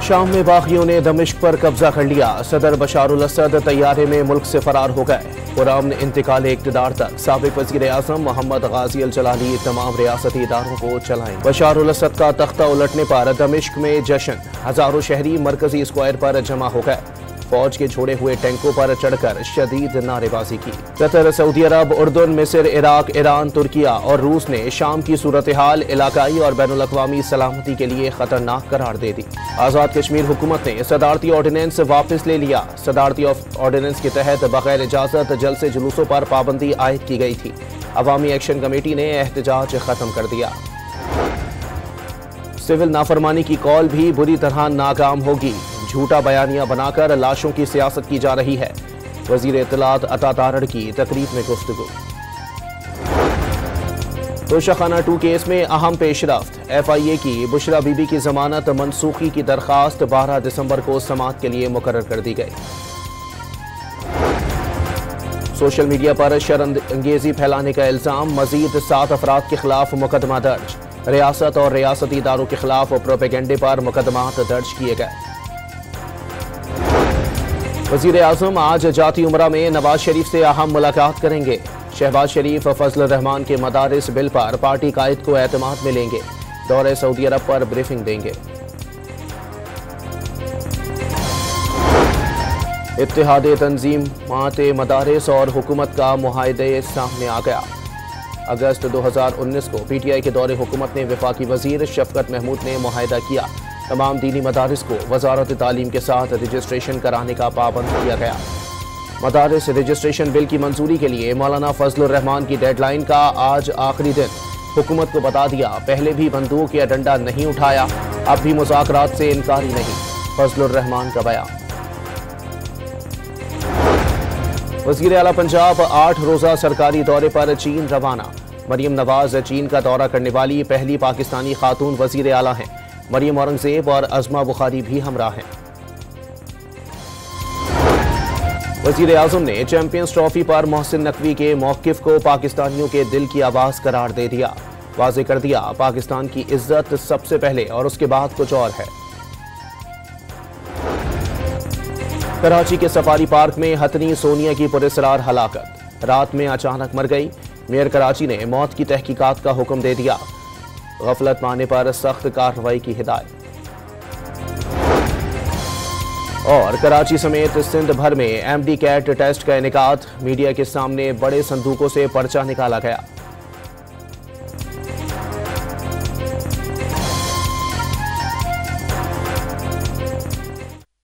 शाम में बागियों ने दमिश्क पर कब्जा कर लिया। सदर बशारुल असद तैयारे में मुल्क से फरार हो गए। पुरअमन इंतकाल इक़्तिदार तक साबिक़ वज़ीर आज़म मोहम्मद गाज़ी अल जलाली तमाम रियासती इदारों को चलाएं। बशारुल असद का तख्ता उलटने पर दमिश्क में जश्न। हजारों शहरी मरकजी स्क्वायर पर जमा हो गए। फौज के छोड़े हुए टैंकों पर चढ़कर शदीद नारेबाजी की। कतर, सऊदी अरब, उर्दन, मिस्र, इराक, ईरान, तुर्किया और रूस ने शाम की सूरत हाल इलाकाई और बैनुल अक़वामी सलामती के लिए खतरनाक करार दे दी। आज़ाद कश्मीर हुकूमत ने सदारती ऑर्डिनेंस वापस ले लिया। सदारती ऑर्डिनेंस के तहत बगैर इजाज़त जलसे जुलूसों पर पाबंदी आयद की गई थी। अवामी एक्शन कमेटी ने एहतजाज खत्म कर दिया। सिविल नाफरमानी की कॉल भी बुरी तरह नाकाम होगी। झूठा बयानिया बनाकर लाशों की सियासत की जा रही है। वजीर इत्तलात अता तारड़ की तकरीब में गुफ्तगू। तोशाखाना 2 केस में अहम पेशरफ्त। FIA की बुशरा बीबी की जमानत मनसूखी की दरखास्त 12 दिसंबर को समाअत के लिए मुकर्रर कर दी गई। सोशल मीडिया पर शर्मअंगेजी फैलाने का इल्जाम। मजीद 7 अफराद के खिलाफ मुकदमा दर्ज। रियासत और रियासती इदारों के खिलाफ प्रोपेगेंडे पर मुकदमात दर्ज किए गए। वज़ीर आज़म आज जाती उमरा में नवाज शरीफ से अहम मुलाकात करेंगे। शहबाज शरीफ फजल रहमान के मदारिस बिल पर पार्टी कायद को एतमाद में लेंगे। दौरे सऊदी अरब पर ब्रीफिंग देंगे। इत्तेहाद तंजीमात मदारिस और हुकूमत का मुआहदे सामने आ गया। अगस्त 2019 को PTI के दौरे हुकूमत ने वफाकी वजीर शफकत महमूद ने मुआहदा किया। तमाम दीनी मदारिस को वजारत तालीम के साथ रजिस्ट्रेशन कराने का पाबंद किया गया। मदारिस रजिस्ट्रेशन बिल की मंजूरी के लिए मौलाना फजलुर रहमान की डेडलाइन का आज आखिरी दिन। हुकूमत को बता दिया, पहले भी बंदूक या डंडा नहीं उठाया, अब भी मुज़ाकरात से इनकारी नहीं। फजलुर रहमान का बयान। वज़ीर आला पंजाब 8 रोज़ा सरकारी दौरे पर चीन रवाना। मरियम नवाज चीन का दौरा करने वाली पहली पाकिस्तानी खातून वज़ीर आला हैं। मरियम औरंगजेब और अज़मा बुखारी भी हमरा हैं। वज़ीर आज़म ने चैंपियंस ट्रॉफी पर मोहसिन नकवी के मौक़िफ़ को पाकिस्तानियों के दिल की आवाज़ करार दे दिया। वाज़े कर दिया, पाकिस्तान की इज्जत सबसे पहले और उसके बाद कुछ और है। कराची के सफारी पार्क में हथनी सोनिया की पुरअसरार हलाकत। रात में अचानक मर गई। मेयर कराची ने मौत की तहकीकात का हुक्म दे दिया। गफलत पाने पर सख्त कार्रवाई की हिदायत। और कराची समेत सिंध भर में MD कैट टेस्ट का इनेकाद। मीडिया के सामने बड़े संदूकों से पर्चा निकाला गया।